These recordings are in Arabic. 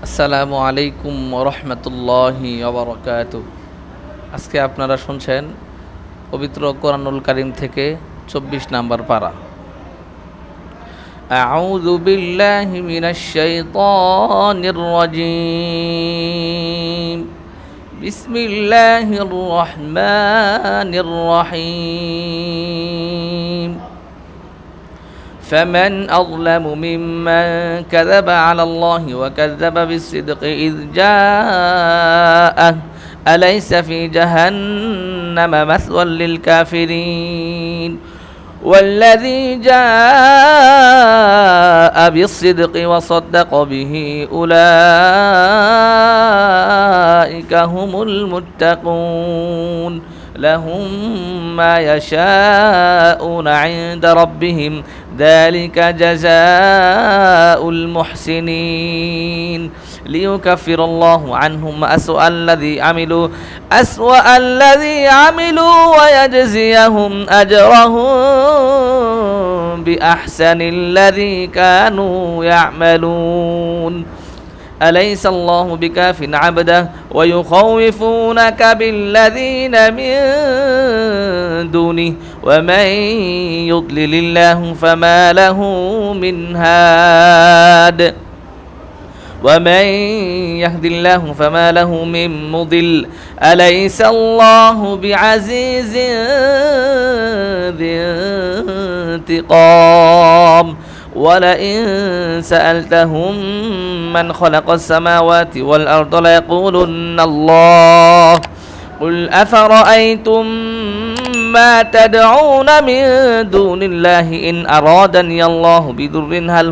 আসসালামু আলাইকুম রহমতুল্লাহি ওয়া আজকে আপনারা শুনছেন পবিত্র কোরআনুল কারীম থেকে ২৪ নাম্বার পারা। আউযু বিল্লাহি মিনাশ শাইতানির রাজীম। বিসমিল্লাহির রহমানির রহিম। فمن أظلم ممن كذب على الله وكذب بالصدق إذ جاءه أليس في جهنم مثوى للكافرين والذي جاء بالصدق وصدق به أولئك هم المتقون لهم ما يشاءون عند ربهم ذلك جزاء المحسنين ليكفر الله عنهم أسوأ الذي عملوا ويجزيهم أجرهم بأحسن الذي كانوا يعملون أليس الله بكاف عبده ويخوفونك بالذين من دونه ومن يضلل الله فما له من هاد ومن يهد الله فما له من مضل أليس الله بعزيز ذي انتقام ولئن سألتهم من خلق السماوات والأرض ليقولن الله قل أفرأيتم ما تدعون من دون الله إن أرادني الله بضر هل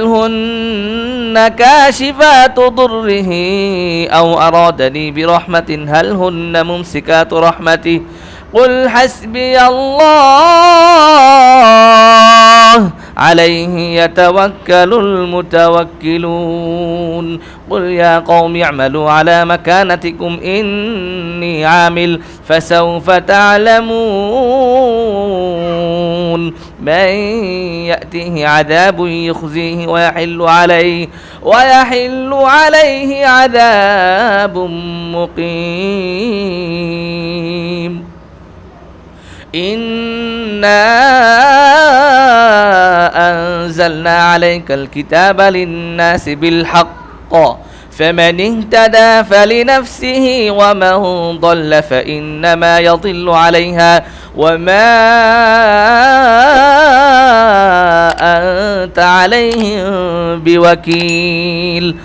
هن كاشفات ضره أو أرادني برحمة هل هن ممسكات رحمته قل حسبي الله عليه يتوكل المتوكلون قل يا قوم اعملوا على مكانتكم إني عامل فسوف تعلمون من يأته عذاب يخزيه ويحل عليه عذاب مقيم إنا أنزلنا عليك الكتاب للناس بالحق فمن اهتدى فلنفسه ومن ضل فإنما يضل عليها وما أنت عليهم بوكيل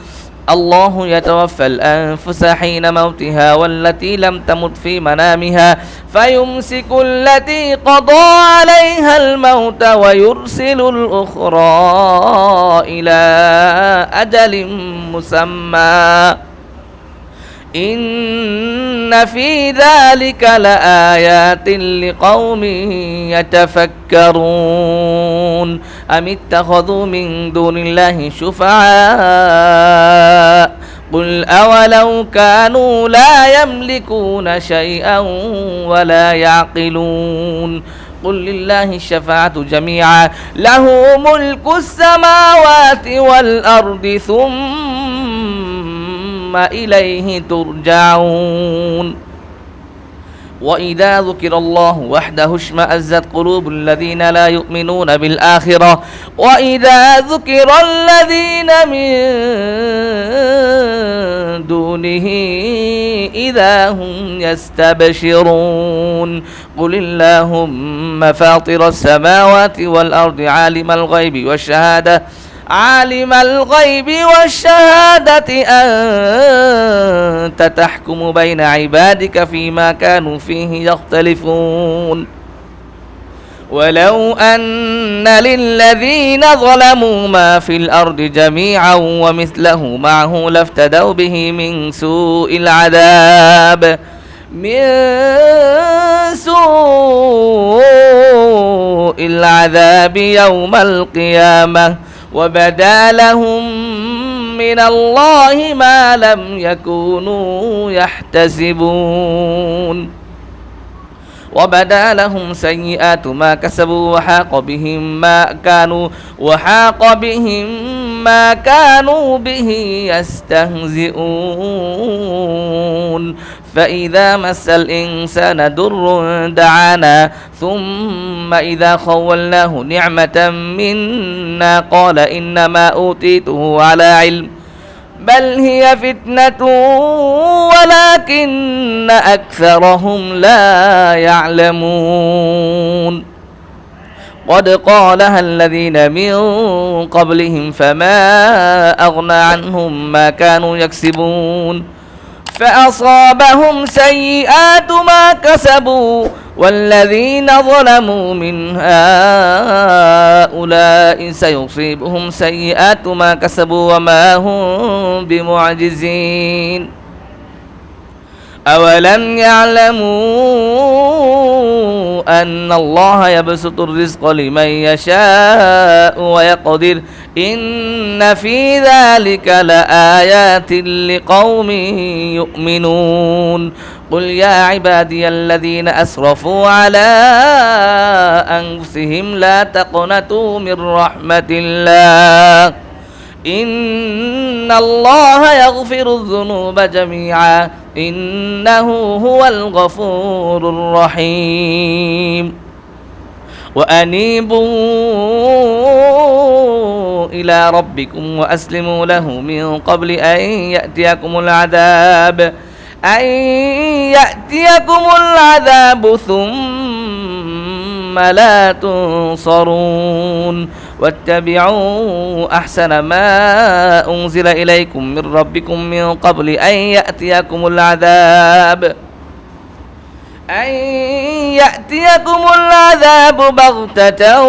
الله يتوفى الأنفس حين موتها والتي لم تمت في منامها فيمسك التي قضى عليها الموت ويرسل الأخرى إلى أجل مسمى إن في ذلك لآيات لقوم يتفكرون أم اتخذوا من دون الله شفعاء قل أولو كانوا لا يملكون شيئا ولا يعقلون قل لله الشفاعة جميعا له ملك السماوات والأرض ثم إليه ترجعون وإذا ذكر الله وحده اشمأزت قلوب الذين لا يؤمنون بالآخرة وإذا ذكر الذين من دونه إذا هم يستبشرون قل اللهم فاطر السماوات والأرض عالم الغيب والشهادة أنت تحكم بين عبادك فيما كانوا فيه يختلفون ولو أن للذين ظلموا ما في الأرض جميعا ومثله معه لافتدوا به من سوء العذاب يوم القيامة وبدا لهم من الله ما لم يكونوا يحتسبون وبدا لهم سيئات ما كسبوا وحاق بهم ما كانوا به يستهزئون فإذا مس الإنسان ضر دعانا ثم إذا خولناه نعمة منا قال إنما أوتيته على علم بل هي فتنة ولكن أكثرهم لا يعلمون قد قالها الذين من قبلهم فما أغنى عنهم ما كانوا يكسبون فأصابهم سيئات ما كسبوا والذين ظلموا من هؤلاء سيصيبهم سيئات ما كسبوا وما هم بمعجزين أولم يعلموا أن الله يبسط الرزق لمن يشاء ويقدر إن في ذلك لآيات لقوم يؤمنون قل يا عبادي الذين أسرفوا على أنفسهم لا تقنطوا من رحمة الله إن الله يغفر الذنوب جميعا إنه هو الغفور الرحيم وأنيبوا إلى ربكم وأسلموا له من قبل أن يأتيكم العذاب ثم لا تنصرون واتبعوا أحسن ما أنزل إليكم من ربكم من قبل أن يأتيكم العذاب بغتة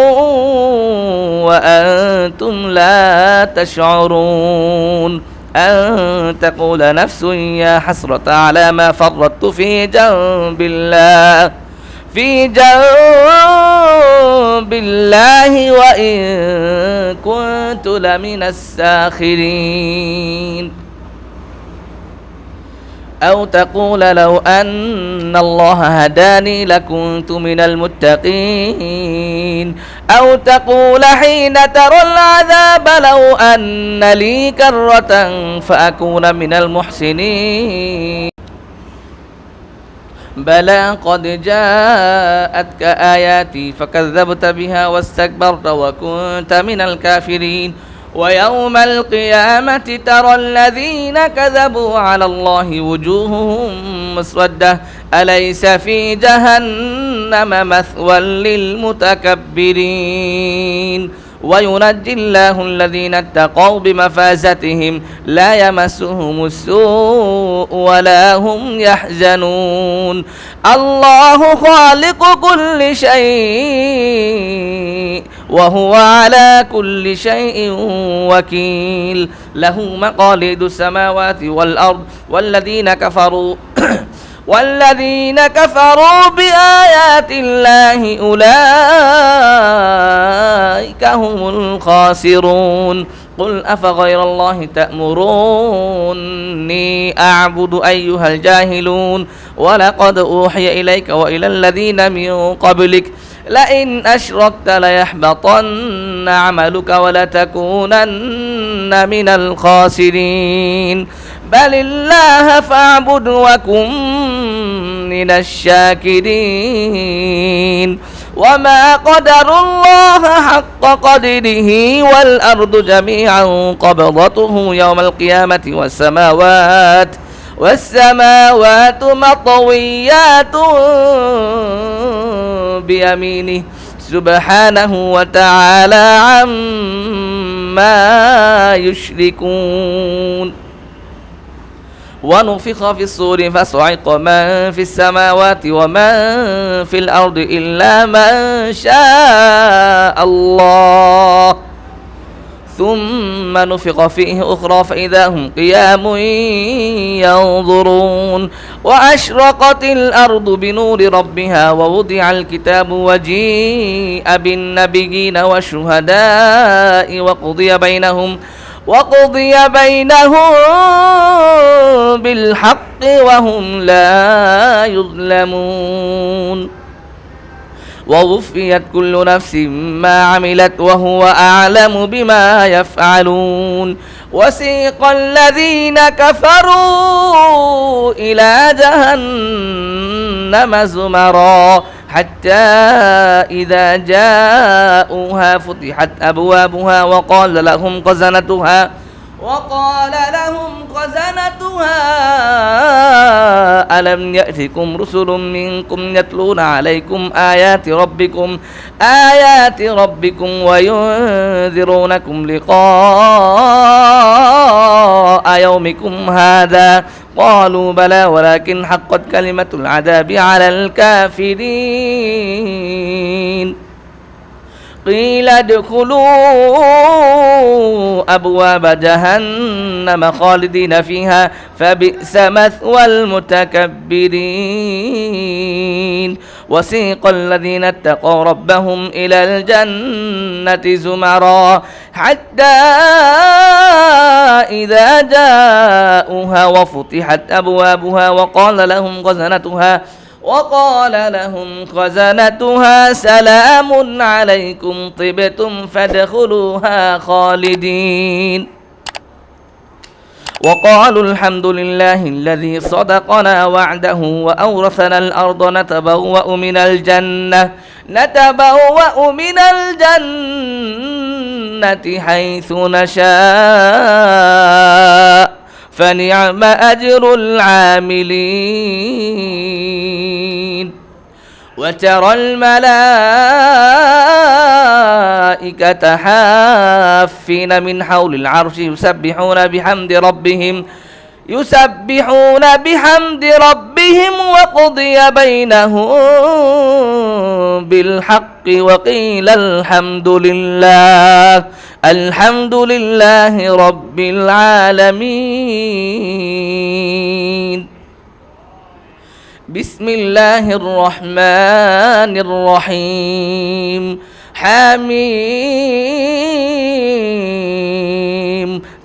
وأنتم لا تشعرون أن تقول نفس يا حسرة على ما فرطت في جنب الله وإن كنت لمن الساخرين أو تقول لو أن الله هداني لكنت من المتقين أو تقول حين ترى العذاب لو أن لي كرة فأكون من المحسنين بلى قد جاءتك آياتي فكذبت بها واستكبرت وكنت من الكافرين ويوم القيامة ترى الذين كذبوا على الله وجوههم مسودة أليس في جهنم مثوى للمتكبرين وينجي الله الذين اتقوا بمفازتهم لا يمسهم السوء ولا هم يحزنون الله خالق كل شيء وهو على كل شيء وكيل له مقاليد السماوات والأرض والذين كفروا بآيات الله أولئك هم الخاسرون قل أفغير الله تأمروني أعبد أيها الجاهلون ولقد أوحي إليك وإلى الذين من قبلك لئن أشركت ليحبطن عملك ولتكونن من الخاسرين بل الله فاعبد وكن من الشاكرين وما قدروا الله حق قدره والأرض جميعا قبضته يوم القيامة والسماوات مطويات بيمينه سبحانه وتعالى عما يشركون ونفخ في الصور فصعق من في السماوات ومن في الأرض إلا من شاء الله ثم نفخ فيه أخرى فإذا هم قيام ينظرون وأشرقت الأرض بنور ربها ووضع الكتاب وجيء بالنبيين والشهداء وقضي بينهم بالحق وهم لا يظلمون ووفيت كل نفس ما عملت وهو أعلم بما يفعلون وسيق الذين كفروا إلى جهنم زمرا حتى إذا جاءوها فتحت أبوابها وقال لهم خزنتها ألم يأتكم رسل منكم يتلون عليكم آيات ربكم وينذرونكم لقاء يومكم هذا قالوا بلى ولكن حقت كلمة العذاب على الكافرين قيل ادخلوا أبواب جهنم خالدين فيها فبئس مثوى المتكبرين وسيق الذين اتقوا ربهم إلى الجنة زمرا حتى إذا جاءوها وفتحت أبوابها وقال لهم خزنتها سلام عليكم طبتم فادخلوها خالدين وقالوا الحمد لله الذي صدقنا وعده وأورثنا الأرض نتبوأ من الجنة حيث نشاء فنعم أجر العاملين وترى الملائكة حافين من حول العرش يسبحون بحمد ربهم وقضي بينهم بالحق وقيل الحمد لله رب العالمين بسم الله الرحمن الرحيم حميم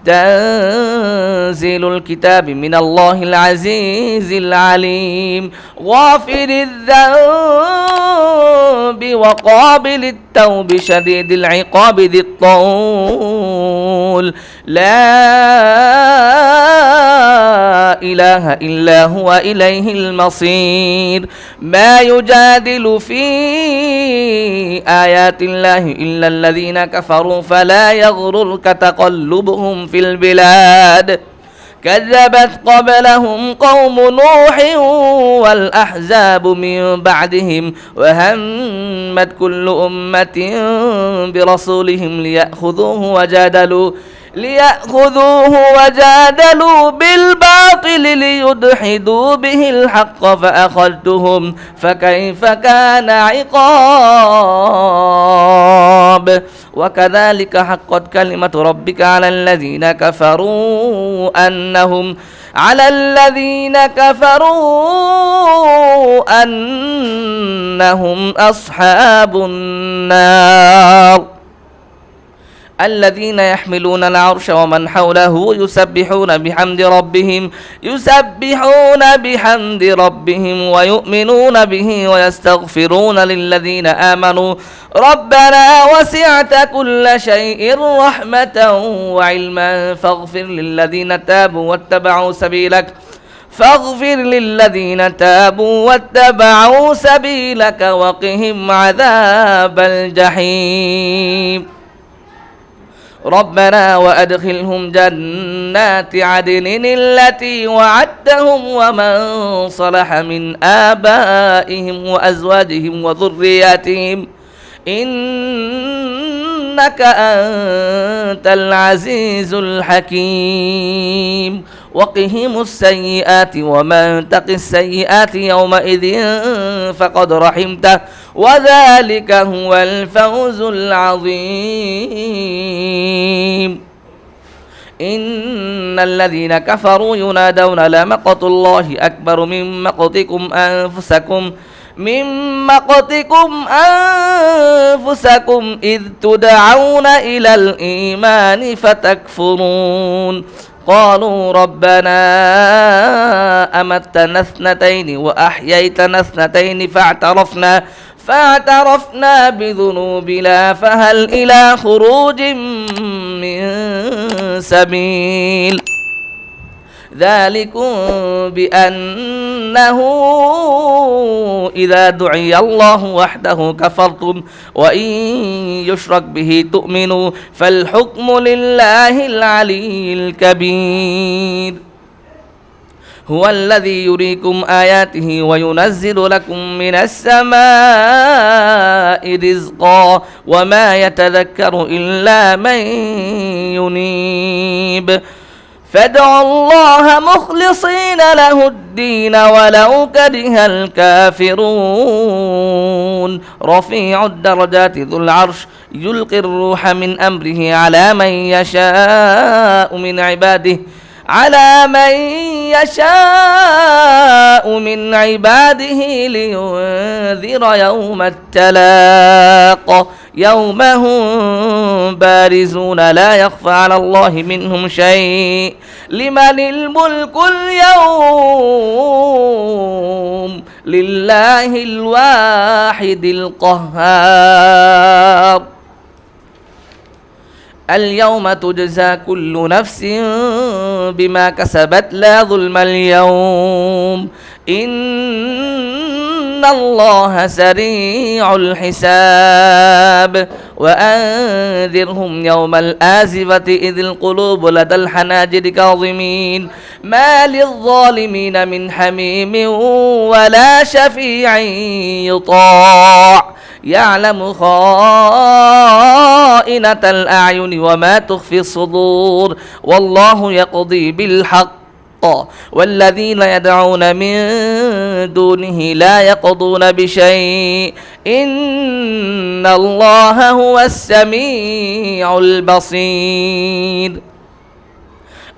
تنزيل الكتاب من الله العزيز العليم غافر الذنب وقابل التوب شديد العقاب ذي الطول لا إله إلا هو إليه المصير ما يجادل في آيات الله إلا الذين كفروا فلا يغررك تقلبهم في البلاد كذبت قبلهم قوم نوح والأحزاب من بعدهم وهمت كل أمة برسولهم ليأخذوه وجادلوا بالباطل ليدحدوا به الحق فأخذتهم فكيف كان عقاب وكذلك حقت كلمة ربك على الذين كفروا أنهم أصحاب النار الذين يحملون العرش ومن حوله يسبحون بحمد ربهم ويؤمنون به ويستغفرون للذين آمنوا ربنا وسعت كل شيء رحمة وعلما فاغفر للذين تابوا واتبعوا سبيلك وقهم عذاب الجحيم ربنا وأدخلهم جنات عدن التي وعدتهم ومن صلح من آبائهم وأزواجهم وذرياتهم إنك أنت العزيز الحكيم وقهم السيئات ومن تق السيئات يومئذ فقد رحمته وذلك هو الفوز العظيم إن الذين كفروا ينادون لمقت الله أكبر من مقتكم أنفسكم إذ تدعون إلى الإيمان فتكفرون قالوا ربنا أمتنا اثنتين وأحييتنا اثنتين فاعترفنا بذنوبنا فهل إلى خروج من سبيل ذلكم بأنه إذا دعي الله وحده كفرتم وإن يشرك به تؤمنوا فالحكم لله العلي الكبير هو الذي يريكم آياته وينزل لكم من السماء رزقا وما يتذكر إلا من ينيب فادعوا الله مخلصين له الدين ولو كره الكافرون رفيع الدرجات ذو العرش يلقي الروح من أمره على من يشاء من عباده لينذر يوم التلاق يوم هم بارزون لا يخفى على الله منهم شيء لمن الملك اليوم لله الواحد القهار اليوم تجزى كل نفس بما كسبت لا ظلم اليوم إن الله سريع الحساب وأنذرهم يوم الآزفة إذ القلوب لدى الحناجر كاظمين ما للظالمين من حميم ولا شفيع يطاع يعلم خائنة الأعين وما تخفي الصدور والله يقضي بالحق والذين يدعون من دونه لا يقضون بشيء إن الله هو السميع البصير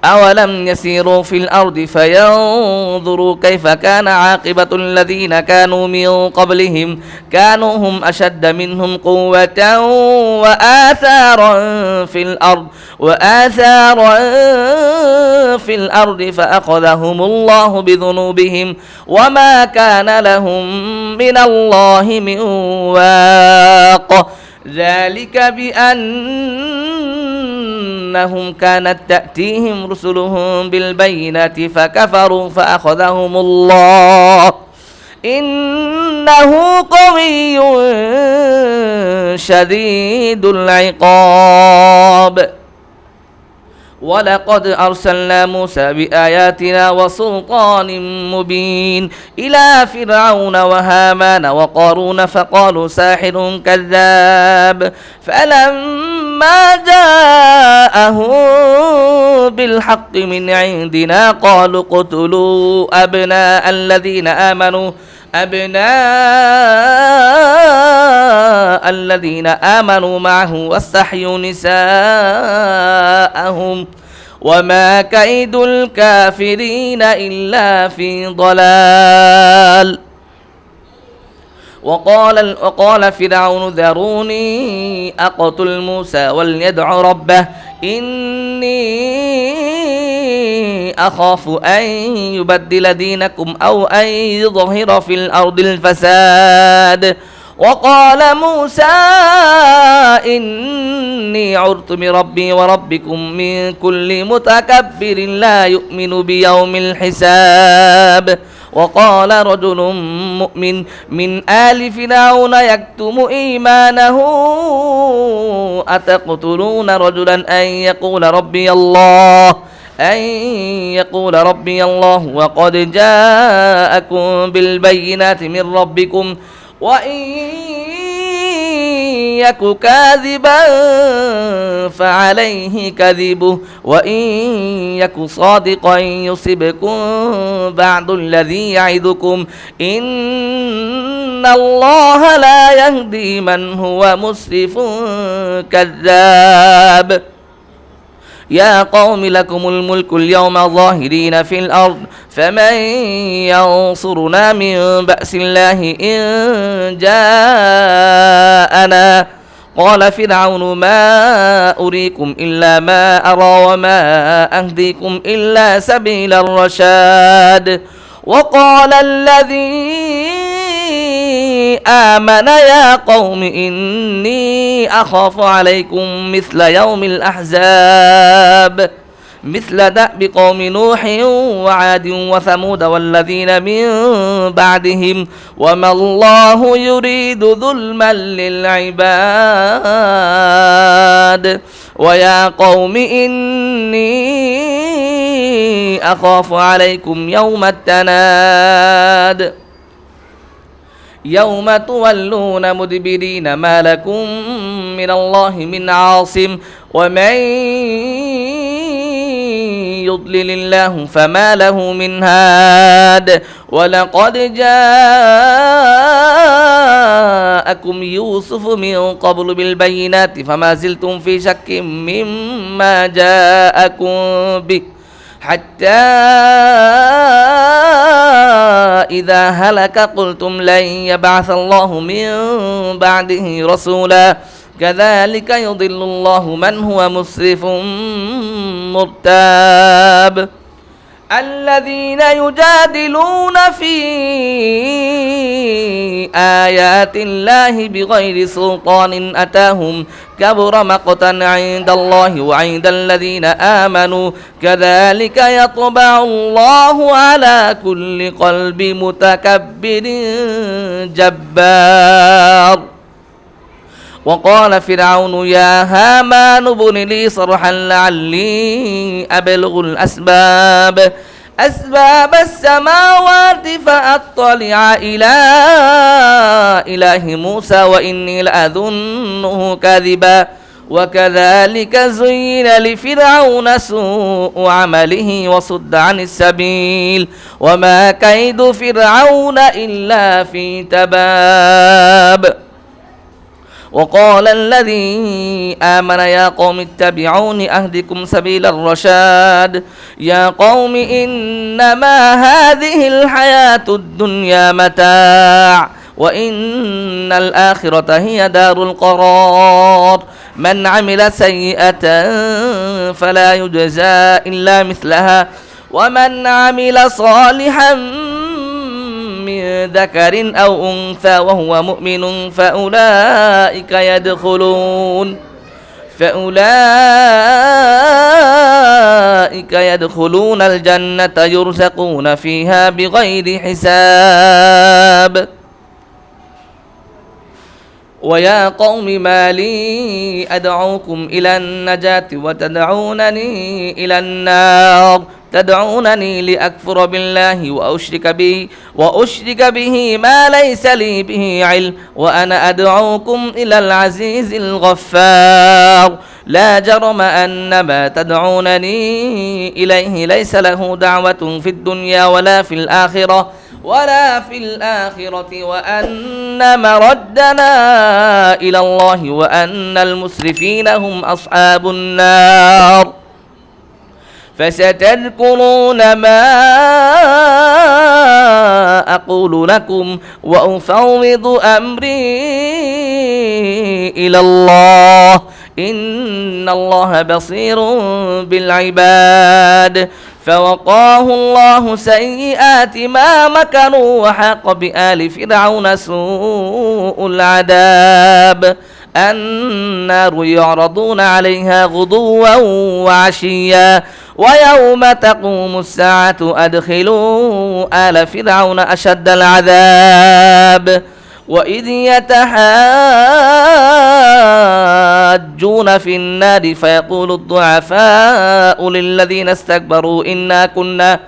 أولم يسيروا في الأرض فينظروا كيف كان عاقبة الذين كانوا من قبلهم كانوا هم أشد منهم قوة وآثارا في الأرض فأخذهم الله بذنوبهم وما كان لهم من الله من واق ذلك بأنهم كانت تأتيهم رسلهم بالبينات فكفروا فأخذهم الله إنه قوي شديد العقاب ولقد أرسلنا موسى بآياتنا وسلطان مبين إلى فرعون وهامان وقارون فقالوا ساحر كذاب فلما جاءهم بالحق من عندنا قالوا اقتلوا أبناء الذين آمنوا معه واستحيوا نساءهم وما كيد الكافرين إلا في ضلال وقال فرعون ذروني أقتل موسى وليدع ربه إني أخاف أن يبدل دينكم أو أن يظهر في الأرض الفساد وقال موسى إني عرت بربي وربكم من كل متكبر لا يؤمن بيوم الحساب وقال رجل مؤمن من آل فرعون يكتم إيمانه أتقتلون رجلا أن يقول ربي الله وقد جاءكم بالبينات من ربكم وإن يك كاذبا فعليه كذبه وإن يك صادقا يصبكم بعض الذي يعدكم إن الله لا يهدي من هو مسرف كذاب يا قوم لكم الملك اليوم ظاهرين في الأرض فمن ينصرنا من بأس الله إن جاءنا قال فرعون ما أريكم إلا ما أرى وما أهديكم إلا سبيل الرشاد وقال الذي آمن يا قوم إني أخاف عليكم مثل يوم الأحزاب مثل دأب قوم نوح وعاد وثمود والذين من بعدهم وما الله يريد ظلما للعباد ويا قوم إني أخاف عليكم يوم التناد يوم تولون مدبرين ما لكم من الله من عاصم ومن يضلل الله فما له من هاد ولقد جاءكم يوسف من قبل بالبينات فما زلتم في شك مما جاءكم به حتى إذا هلك قلتم لن يبعث الله من بعده رسولا كذلك يضل الله من هو مسرف مرتاب الذين يجادلون في آيات الله بغير سلطان أتاهم كبر مقتا عند الله وعند الذين آمنوا كذلك يطبع الله على كل قلب متكبر جبار وقال فرعون يا هامان ابن لي صرحا لعلي أبلغ أسباب السماوات فأطلع إلى إله موسى وإني لأظنه كاذبا وكذلك زين لفرعون سوء عمله وصد عن السبيل وما كيد فرعون إلا في تباب وقال الذي آمن يا قوم اتبعون أهدكم سبيل الرشاد يا قوم إنما هذه الحياة الدنيا متاع وإن الآخرة هي دار القرار من عمل سيئة فلا يجزى إلا مثلها ومن عمل صالحا من ذكر أو أنثى وهو مؤمن فأولئك يدخلون الجنة يرزقون فيها بغير حساب ويا قوم ما لي أدعوكم إلى النجاة وتدعونني إلى النار تدعونني لأكفر بالله وأشرك به ما ليس لي به علم وأنا أدعوكم إلى العزيز الغفار لا جرم أن ما تدعونني إليه ليس له دعوة في الدنيا ولا في الآخرة وأن مردنا إلى الله وأن المسرفين هم أصحاب النار فستذكرون ما أقول لكم وأفوض أمري إلى الله إن الله بصير بالعباد فوقاه الله سيئات ما مكروا وحاق بآل فرعون سوء العذاب النار يعرضون عليها غدوا وعشيا ويوم تقوم الساعة أدخلوا آل فرعون أشد العذاب وإذ يتحاجون في النار فيقول الضعفاء للذين استكبروا إنا كنا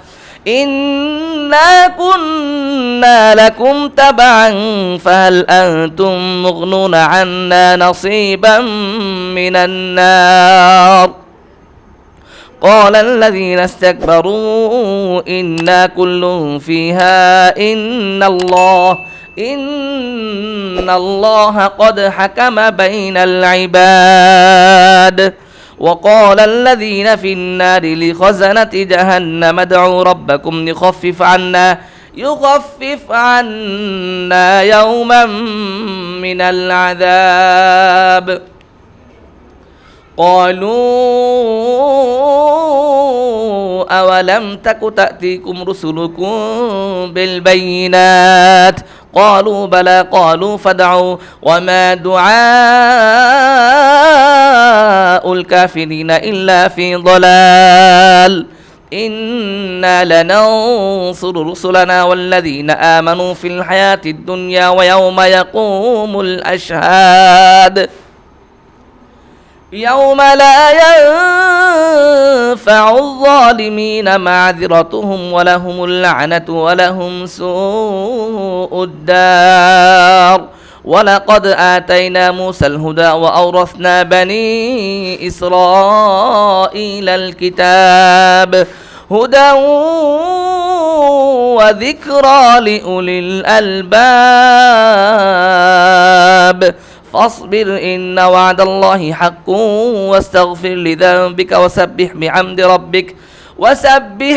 لكم تبعا فهل أنتم مغنون عنا نصيبا من النار قال الذين استكبروا إنا كل فيها إن الله قد حكم بين العباد وقال الذين في النار لخزنة جهنم ادعوا ربكم يخفف عنا يوما من العذاب قالوا أولم تك تأتيكم رسلكم بالبينات قالوا بلى قالوا فادعوا وما دعاء الكافرين إلا في ضلال إنا لننصر رسلنا والذين آمنوا في الحياة الدنيا ويوم يقوم الأشهاد يوم لا ينفع الظالمين معذرتهم ولهم اللعنة ولهم سوء الدار ولقد آتينا موسى الهدى وأورثنا بني إسرائيل الكتاب هدى وذكرى لأولي الألباب فاصبر إن وعد الله حق واستغفر لذنبك وسبح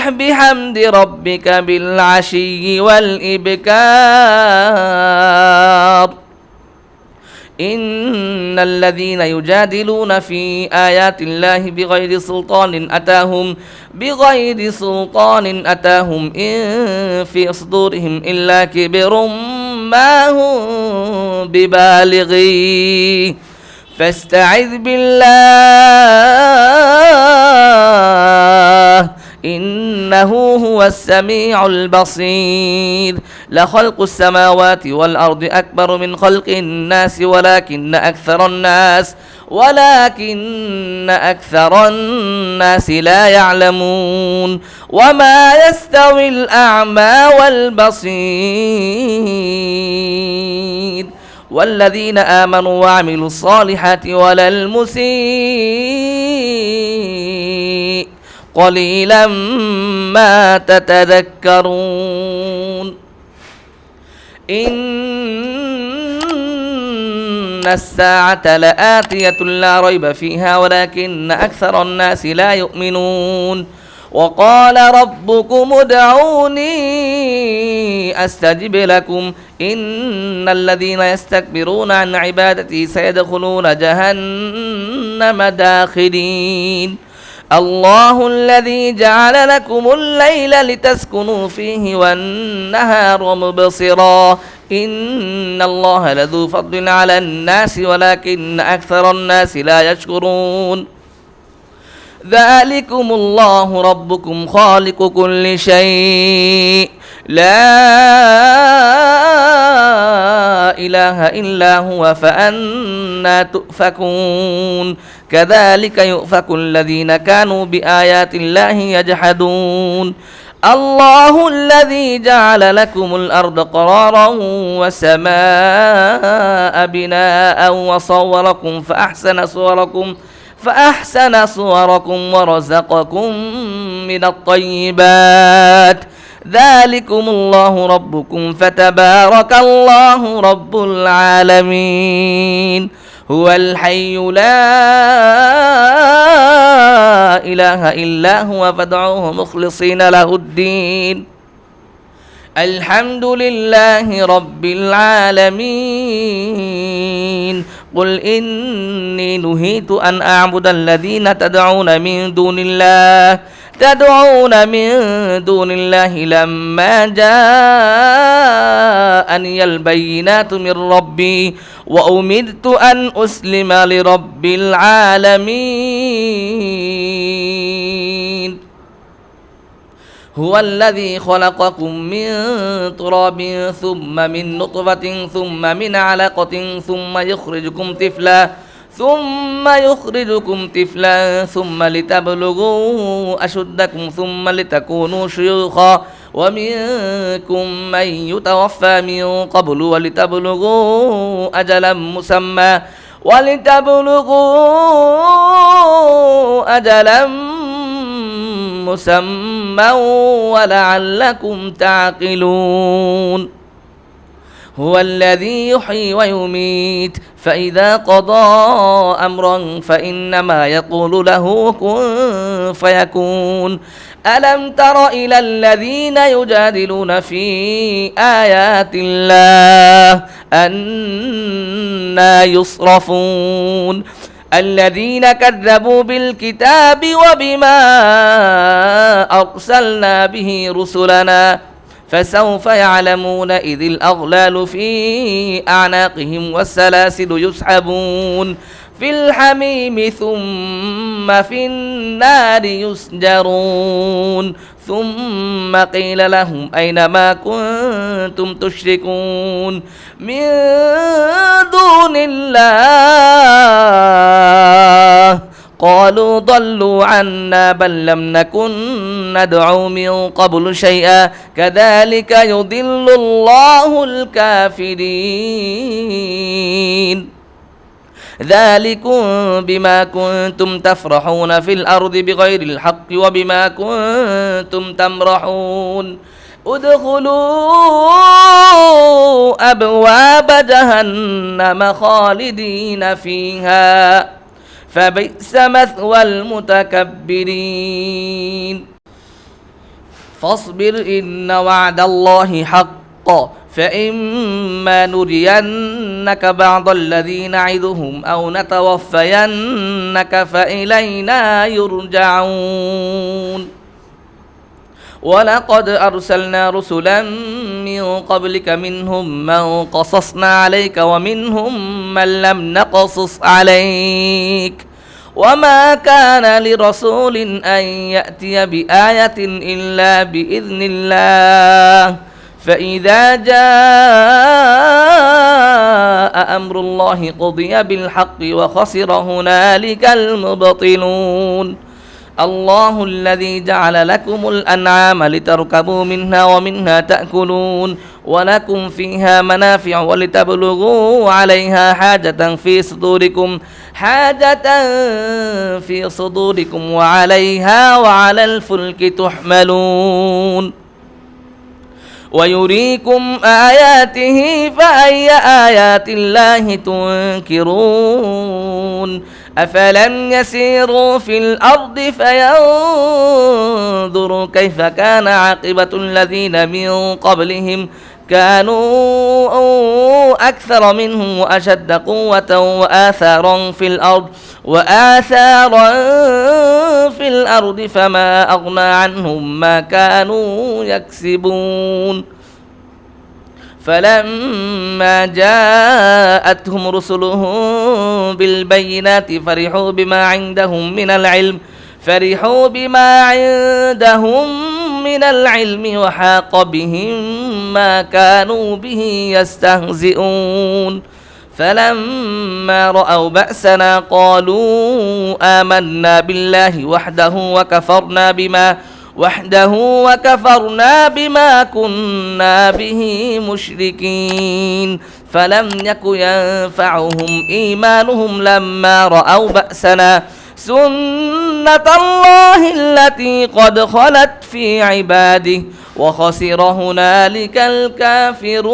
بحمد ربك بالعشي والإبكار إن الذين يجادلون في آيات الله بغير سلطان أتاهم إن في صدورهم إلا كبر ما هم ببالغيه فاستعذ بالله إنه هو السميع البصير لخلق السماوات والأرض أكبر من خلق الناس ولكن أكثر الناس لا يعلمون وما يستوي الأعمى والبصير والذين آمنوا وعملوا الصالحات ولا المسيء قليلا ما تتذكرون إن الساعة لآتية لا ريب فيها ولكن أكثر الناس لا يؤمنون وقال ربكم ادعوني أستجب لكم إن الذين يستكبرون عن عبادتي سيدخلون جهنم داخرين الله الذي جعل لكم الليل لتسكنوا فيه والنهار مبصرا إن الله لذو فضل على الناس ولكن أكثر الناس لا يشكرون ذلكم الله ربكم خالق كل شيء لا إله إلا هو فأنى تؤفكون كذلك يؤفك الذين كانوا بآيات الله يجحدون الله الذي جعل لكم الأرض قرارا والسماء بناء وصوركم فأحسن صوركم ورزقكم من الطيبات ذلكم الله ربكم فتبارك الله رب العالمين هو الحي لا إله إلا هو فادعوه مخلصين له الدين الحمد لله رب العالمين قل إني نهيت أن أعبد الذين تدعون من دون الله لما جاءني البينات من ربي وأمرت أن أسلم لرب العالمين هو الذي خلقكم من تراب ثم من نطفة ثم من علقة ثم يخرجكم طفلا ثم لتبلغوا أشدكم ثم لتكونوا شيوخا ومنكم من يتوفى من قبل ولتبلغوا أجلا مسمى ولعلكم تعقلون هو الذي يحيي ويميت فإذا قضى أمرا فإنما يقول له كن فيكون ألم تر إلى الذين يجادلون في آيات الله أنى يصرفون الذين كذبوا بالكتاب وبما أرسلنا به رسلنا فسوف يعلمون إذ الأغلال في أعناقهم والسلاسل يسحبون في الحميم ثم في النار يسجرون ثم قيل لهم أين ما كنتم تشركون من دون الله قالوا ضلوا عنا بل لم نكن ندعو من قبل شيئا كذلك يضل الله الكافرين ذلكم بما كنتم تفرحون في الأرض بغير الحق وبما كنتم تمرحون ادخلوا أبواب جهنم خالدين فيها فبئس مثوى المتكبرين فاصبر إن وعد الله حق فإما نرينك بعض الذي نعدهم أو نتوفينك فإلينا يرجعون ولقد أرسلنا رسلا من قبلك منهم من قصصنا عليك ومنهم من لم نقصص عليك وما كان لرسول أن يأتي بآية إلا بإذن الله فإذا جاء أمر الله قضي بالحق وخسر هنالك المبطلون الله الذي جعل لكم الأنعام لتركبوا منها ومنها تأكلون ولكم فيها منافع ولتبلغوا عليها حاجة في صدوركم وعليها وعلى الفلك تحملون ويريكم آياته فأي آيات الله تنكرون أفلم يسيروا في الأرض فينظروا كيف كان عاقبة الذين من قبلهم كانوا أكثر منهم وأشد قوة وآثارا في الأرض فما أغنى عنهم ما كانوا يكسبون فلما جاءتهم رسلهم بالبينات فرحوا بما عندهم من العلم وحاق بهم ما كانوا به يستهزئون فلما رأوا بأسنا قالوا آمنا بالله وكفرنا بما كنا به مشركين فلم يك ينفعهم إيمانهم لما رأوا بأسنا سنة الله التي قد خلت في عباده وخسر هنالك الكافرون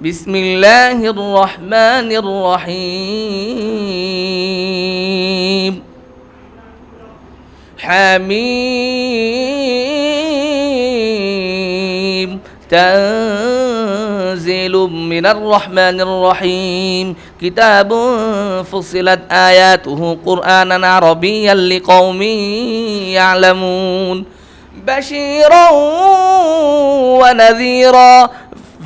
بسم الله الرحمن الرحيم حميم تنزيل من الرحمن الرحيم كتاب فصلت آياته قرآنا عربيا لقوم يعلمون بشيرا ونذيرا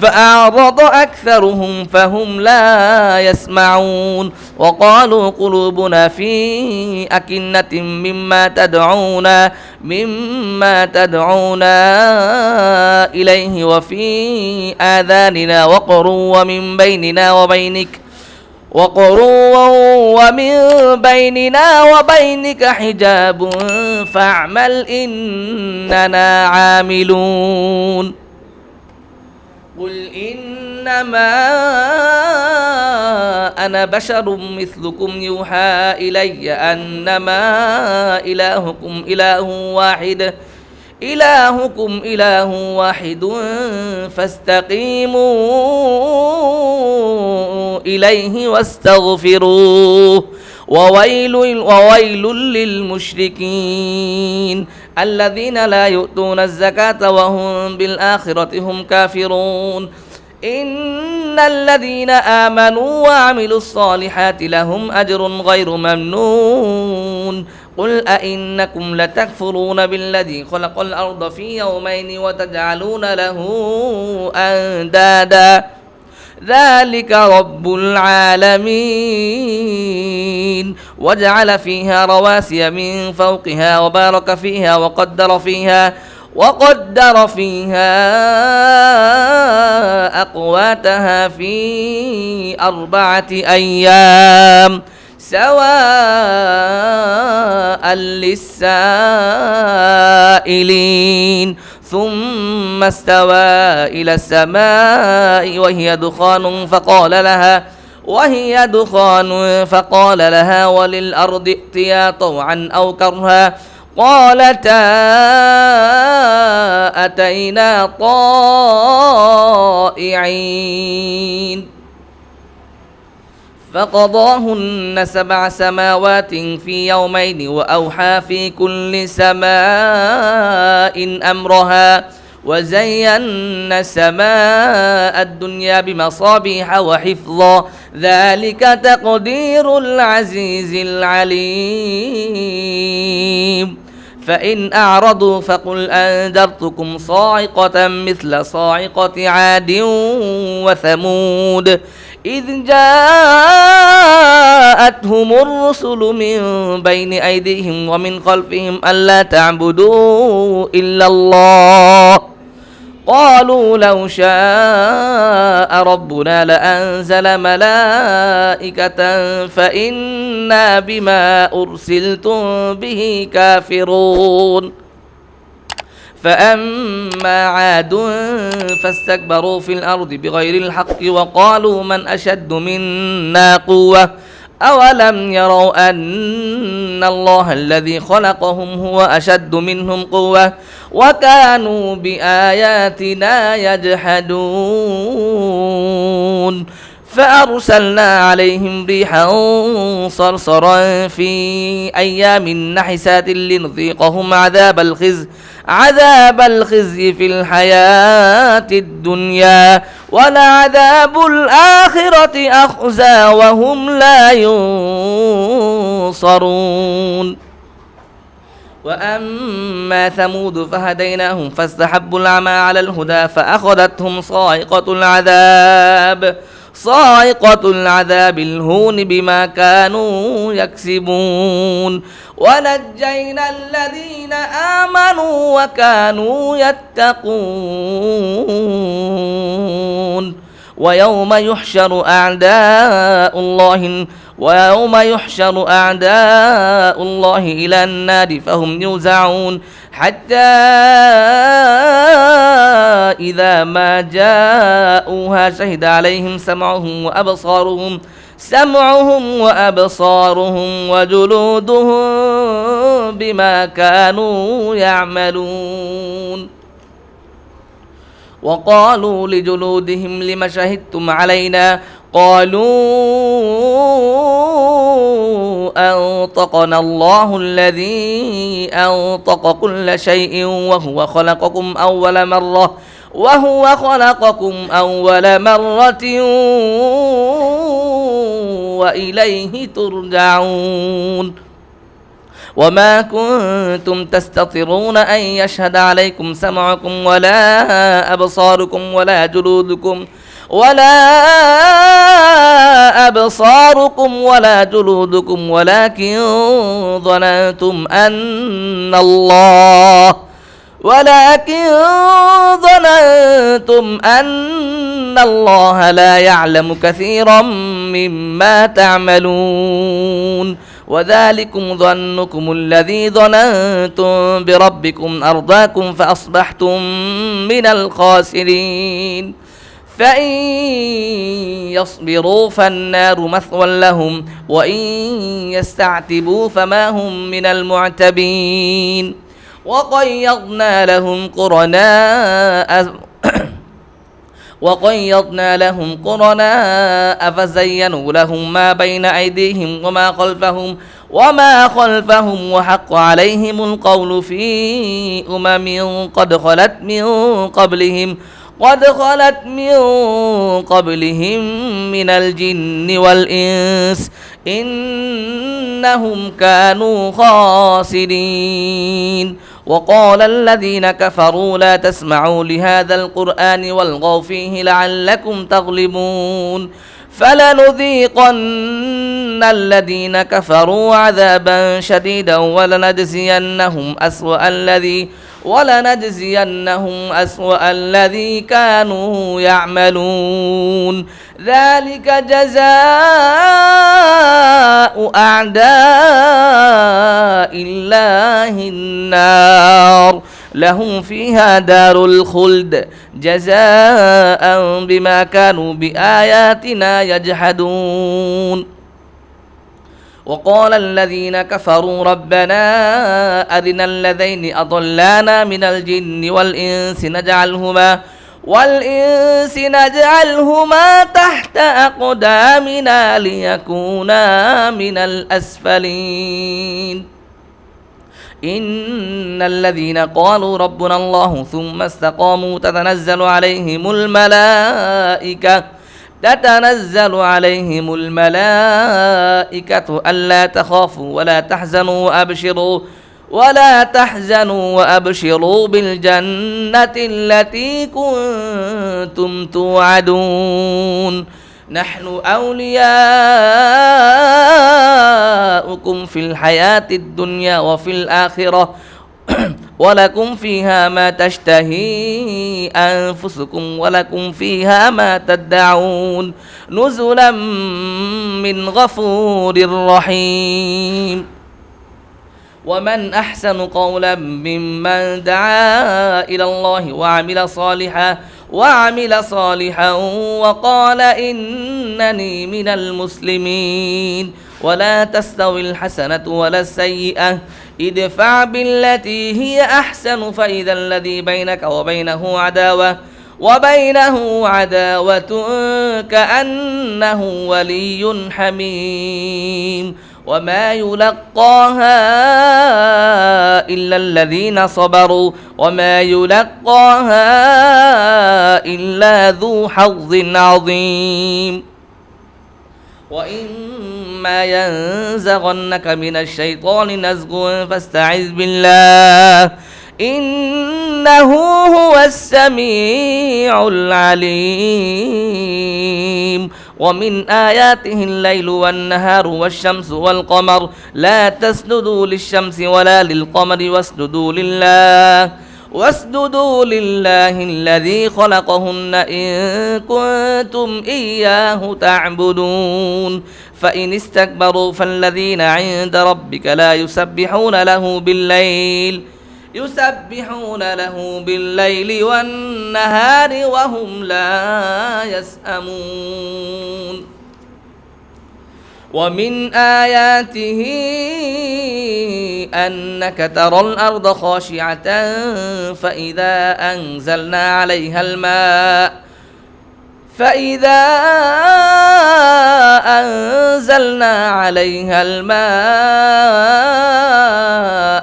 فأعرض أكثرهم فهم لا يسمعون وقالوا قلوبنا في أكنة مما تدعونا إليه وفي آذاننا وقر ومن بيننا وبينك حجاب فاعمل إننا عاملون قل إنما أنا بشر مثلكم يوحى إلي أنما إلهكم إله واحد فاستقيموا إليه واستغفروه وويل للمشركين الذين لا يؤتون الزكاة وهم بالآخرة هم كافرون إن الذين آمنوا وعملوا الصالحات لهم أجر غير ممنون قل أئنكم لتكفرون بالذي خلق الأرض في يومين وتجعلون له أندادا ذلك رب العالمين وجعل فيها رواسي من فوقها وبارك فيها وقدر فيها أقواتها في 4 أيام سواء للسائلين ثم استوى إلى السماء وهي دخان فقال لها وللأرض ائتيا طوعا أو كرها قالتا أتينا طائعين فقضاهن 7 سماوات في يومين وأوحى في كل سماء أمرها وزينا السماء الدنيا بمصابيح وحفظا ذلك تقدير العزيز العليم فإن أعرضوا فقل أنذرتكم صاعقة مثل صاعقة عاد وثمود إذ جاءتهم الرسل من بين أيديهم ومن خلفهم ألا تعبدوا إلا الله قالوا لو شاء ربنا لأنزل ملائكة فإنا بما أرسلتم به كافرون فأما عاد فاستكبروا في الأرض بغير الحق وقالوا من أشد منا قوة أولم يروا أن الله الذي خلقهم هو أشد منهم قوة وكانوا بآياتنا يجحدون فأرسلنا عليهم ريحا صرصرا في أيام نحسات لنذيقهم عذاب الخزي في الحياة الدنيا ولعذاب الآخرة أخزى وهم لا ينصرون وأما ثمود فهديناهم فاستحبوا العمى على الهدى فأخذتهم صاعقة العذاب الهون بما كانوا يكسبون ونجينا الذين آمنوا وكانوا يتقون ويوم يحشر أعداء الله إلى النار فهم يوزعون حتى إذا ما جاءوها شهد عليهم سمعهم وأبصارهم وجلودهم بما كانوا يعملون وقالوا لجلودهم لم شهدتم علينا قالوا أنطقنا الله الذي أنطق كل شيء وهو خلقكم أول مرة وإليه ترجعون وما كنتم تستطيعون أن يشهد عليكم سمعكم ولا أبصاركم ولا جلودكم ولكن ظننتم أن الله لا يعلم كثيرا مما تعملون وذلكم ظنكم الذي ظننتم بربكم أرداكم فأصبحتم من الخاسرين فإن يصبروا فالنار مثوى لهم وإن يستعتبوا فما هم من المعتبين وقيضنا لهم قرناء فزينوا لهم ما بين أيديهم وما خلفهم وحق عليهم القول في أمم قد خلت من قبلهم قد خلت من قبلهم من الجن والإنس إنهم كانوا خاسرين وقال الذين كفروا لا تسمعوا لهذا القرآن والغوا فيه لعلكم تغلبون فلنذيقن الذين كفروا عذابا شديدا ولنجزينهم أسوأ الذي كانوا يعملون ذلك جزاء أعداء الله النار لهم فيها دار الخلد جزاء بما كانوا بآياتنا يجحدون وقال الذين كفروا ربنا أرنا الذين أضلانا من الجن والإنس نجعلهما تحت أقدامنا ليكونا من الأسفلين إن الذين قالوا ربنا الله ثم استقاموا تتنزل عليهم الملائكة ألا تخافوا ولا تحزنوا وأبشروا بالجنة التي كنتم توعدون نحن أولياؤكم في الحياة الدنيا وفي الآخرة ولكم فيها ما تشتهي أنفسكم ولكم فيها ما تدعون نزلا من غفور رحيم ومن أحسن قولا ممن دعا إلى الله وعمل صالحا وقال إنني من المسلمين ولا تستوي الحسنة ولا السيئة ادفع بالتي هي أحسن فإذا الذي بينك وبينه عداوة كأنه ولي حميم وما يلقاها إلا الذين صبروا وما يلقاها إلا ذو حظ عظيم وإما ينزغنك من الشيطان نزغ فاستعذ بالله إنه هو السميع العليم ومن آياته الليل والنهار والشمس والقمر لا تسجدوا للشمس ولا للقمر واسجدوا لله الذي خلقهن إن كنتم إياه تعبدون فإن استكبروا فالذين عند ربك لا يسبحون له بالليل والنهار وهم لا يسأمون ومن آياته أنك ترى الأرض خاشعة فإذا أنزلنا عليها الماء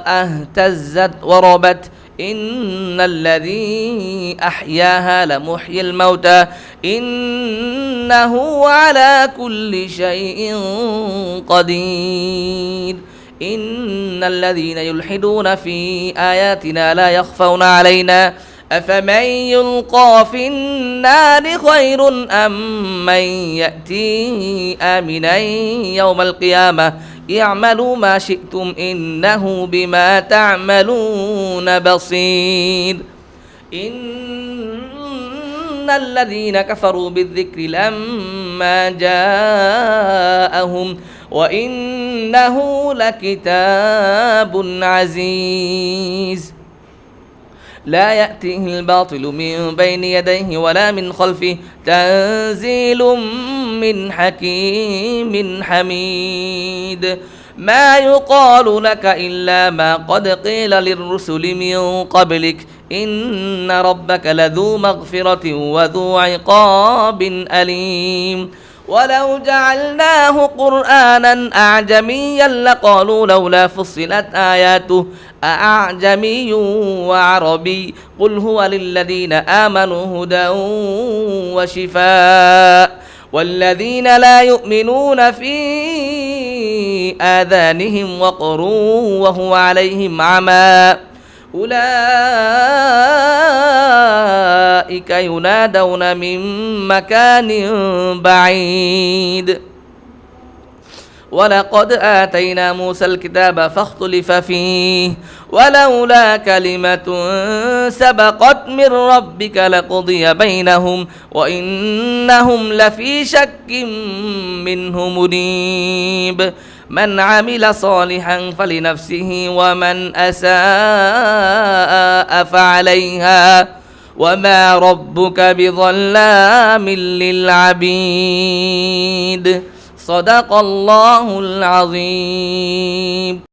اهتزت وربت إن الذي أحياها لمحيي الموتى إنه على كل شيء قدير إن الذين يلحدون في آياتنا لا يخفون علينا أفمن يلقى في النار خير أم من يأتي آمنا يوم القيامة اعملوا ما شئتم إنه بما تعملون بصير إن الذين كفروا بالذكر لما جاءهم وإنه لكتاب عزيز لا يأتيه الباطل من بين يديه ولا من خلفه تنزيل من حكيم حميد ما يقال لك إلا ما قد قيل للرسل من قبلك إن ربك لذو مغفرة وذو عقاب أليم ولو جعلناه قرآنا أعجميا لقالوا لولا فصلت آياته أأعجمي وعربي قل هو للذين آمنوا هدى وشفاء والذين لا يؤمنون في آذانهم وقر وهو عليهم عمى أولئك ينادون من مكان بعيد ولقد آتينا موسى الكتاب فاختلف فيه ولولا كلمة سبقت من ربك لقضي بينهم وإنهم لفي شك منه مريب من عمل صالحا فلنفسه ومن أساء فعليها وما ربك بظلام للعبيد صدق الله العظيم